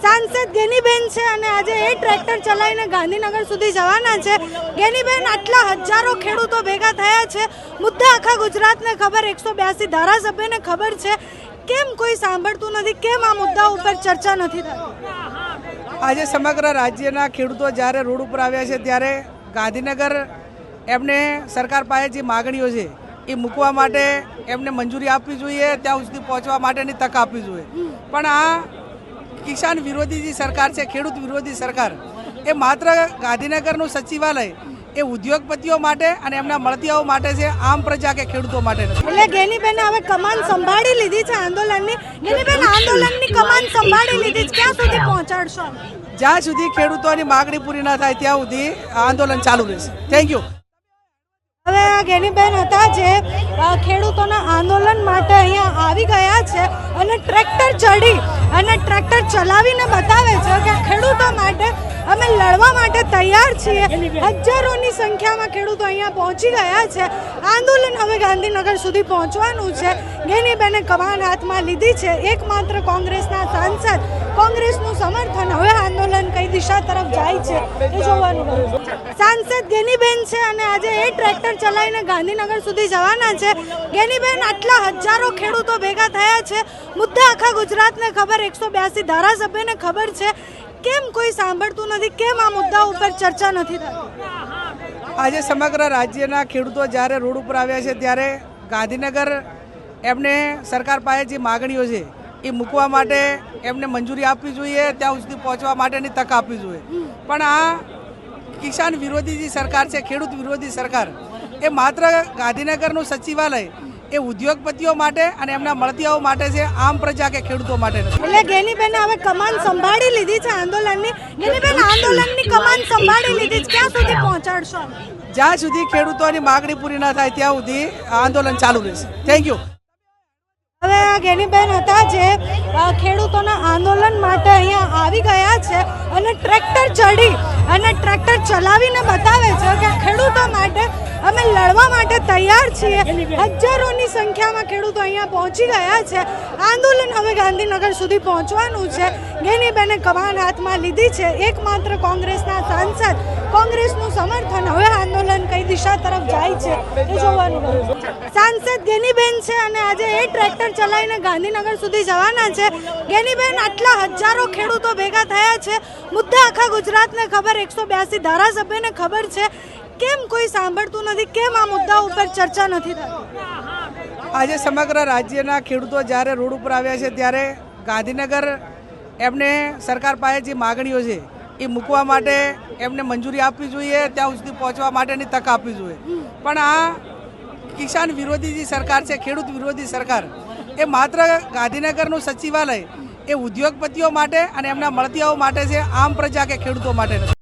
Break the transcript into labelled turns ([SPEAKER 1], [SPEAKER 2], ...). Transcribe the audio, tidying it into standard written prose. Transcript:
[SPEAKER 1] सांसद गेनीबेन છે અને આજે એ ટ્રેક્ટર ચલાવીને ગાંધીનગર સુધી જવાના છે। गेनीबेन આટલા હજારો ખેડૂતો ભેગા થયા છે। મુદ્દા આખા ગુજરાતને ખબર, 182 ધારાસભ્યને ખબર છે। કેમ કોઈ સાંભળતું નથી? કેમ આ મુદ્દા ઉપર ચર્ચા નથી થતી?
[SPEAKER 2] આજે સમગ્ર રાજ્યના ખેડૂતો જ્યારે રોડ ઉપર આવ્યા છે ત્યારે ગાંધીનગર એમને સરકાર પાસે જે માગણીઓ છે એ મૂકવા માટે એમને મંજૂરી આપવી જોઈએ, ત્યાં સુધી પહોંચવા માટેની તક આપવી જોઈએ। પણ આ કિસાન વિરોધી જે સરકાર છે, ખેડૂત વિરોધી સરકાર, એ માત્ર ગાંધીનગરનું સચિવાલય એ ઉદ્યોગપતિઓ માટે અને એમના મળતિયાઓ માટે છે, આમ પ્રજા કે ખેડૂતો માટે નથી।
[SPEAKER 1] એટલે ગેનીબેને હવે કમાન સંભાળી લીધી છે આંદોલનની। ગેનીબેન આંદોલનની કમાન સંભાળી લીધી છે, ક્યાં સુધી પહોંચાડશો?
[SPEAKER 2] જ્યાં સુધી ખેડૂતોની માગણી પૂરી ન થાય ત્યાં સુધી આંદોલન ચાલુ રહેશે। Thank you.
[SPEAKER 1] હવે આ ગેનીબેન હતા જે ખેડૂતોના આંદોલન માટે અહીંયા આવી ગયા છે અને ટ્રેક્ટર ચડી અને ટ્રેક્ટર ચલાવીને બતાવે છે કે ખેડૂતો માટે અમે લડવા માટે તૈયાર છીએ। હજારોની સંખ્યામાં ખેડૂતો અહીંયા પહોંચી ગયા છે। આંદોલન હવે ગાંધીનગર સુધી પહોંચવાનું છે। ગેનીબેને કમાન હાથમાં લીધી છે। એકમાત્ર કોંગ્રેસના સાંસદ, કોંગ્રેસનું સમર્થન, હવે આંદોલન કઈ દિશા તરફ જાય છે એ જોવાનું રહ્યું। સાંસદ ગેનીબેન છે અને આજે એ ટ્રેક્ટર ચલાવીને ગાંધીનગર સુધી જવાના છે। ગેનીબેન આટલા હજારો ખેડૂતો ભેગા થયા છે। મુદ્દા આખા ગુજરાતને ખબર, 182 ધારાસભ્યને ખબર છે। કેમ કોઈ સાંભળતું નથી? કેમ આ મુદ્દા ઉપર ચર્ચા નથી થતી?
[SPEAKER 2] આજે સમગ્ર રાજ્યના ખેડૂતો જ્યારે રોડ ઉપર આવ્યા છે ત્યારે ગાંધીનગર એમને સરકાર પાસે જે માગણીઓ છે એ મૂકવા માટે એમને મંજૂરી આપવી જોઈએ, ત્યાં સુધી પહોંચવા માટેની તક આપવી જોઈએ। પણ આ કિસાન વિરોધી જે સરકાર છે, ખેડૂત વિરોધી સરકાર, એ માત્ર ગાંધીનગરનું સચિવાલય એ ઉદ્યોગપતિઓ માટે અને એમના મળતિયાઓ માટે છે, આમ પ્રજા કે ખેડૂતો માટે નથી।
[SPEAKER 1] એટલે ગેનીબેને હવે કમાન સંભાળી લીધી છે આંદોલનની। ગેનીબેન આંદોલનની કમાન સંભાળી લીધી છે, ક્યાં સુધી પહોંચાડશો?
[SPEAKER 2] જ્યાં સુધી ખેડૂતોની માગણી પૂરી ન થાય ત્યાં સુધી આંદોલન ચાલુ રહેશે। Thank you.
[SPEAKER 1] હવે આ ગેનીબેન હતા જે ખેડૂતોના આંદોલન માટે અહીંયા આવી ગયા છે અને ટ્રેક્ટર ચડી અને ટ્રેક્ટર ચલાવીને બતાવે છે કે ખેડૂતો માટે અમે લડવા માટે તૈયાર છીએ। હજારોની સંખ્યામાં ખેડૂતો અહીંયા પહોંચી ગયા છે। આંદોલન હવે ગાંધીનગર સુધી પહોંચવાનું છે। ગેનીબેને કમાન હાથમાં લીધી છે। એકમાત્ર કોંગ્રેસના સાંસદ, કોંગ્રેસનું સમર્થન, હવે આંદોલન કઈ દિશા તરફ જાય છે એ જોવાનું રહ્યું। સાંસદ ગેનીબેન છે અને આજે એ ટ્રેક્ટર ચલાવીને ગાંધીનગર સુધી જવાના છે। ગેનીબેન આટલા હજારો ખેડૂતો ભેગા થયા છે। મુદ્દા આખા ગુજરાતને ખબર, 182 ધારાસભ્યને ખબર છે। કેમ કોઈ સાંભળતું નથી? કેમ આ મુદ્દા ઉપર ચર્ચા નથી થતી?
[SPEAKER 2] આજે સમગ્ર રાજ્યના ખેડૂતો જ્યારે રોડ ઉપર આવ્યા છે ત્યારે ગાંધીનગર એમને સરકાર પાસે જે માગણીઓ છે એ મૂકવા માટે એમને મંજૂરી આપવી જોઈએ, ત્યાં સુધી પહોંચવા માટેની તક આપવી જોઈએ। પણ આ કિસાન વિરોધી જે સરકાર છે, ખેડૂત વિરોધી સરકાર, એ માત્ર ગાંધીનગરનું સચિવાલય એ ઉદ્યોગપતિઓ માટે અને એમના મળતિયાઓ માટે છે, આમ પ્રજા કે ખેડૂતો માટે નથી।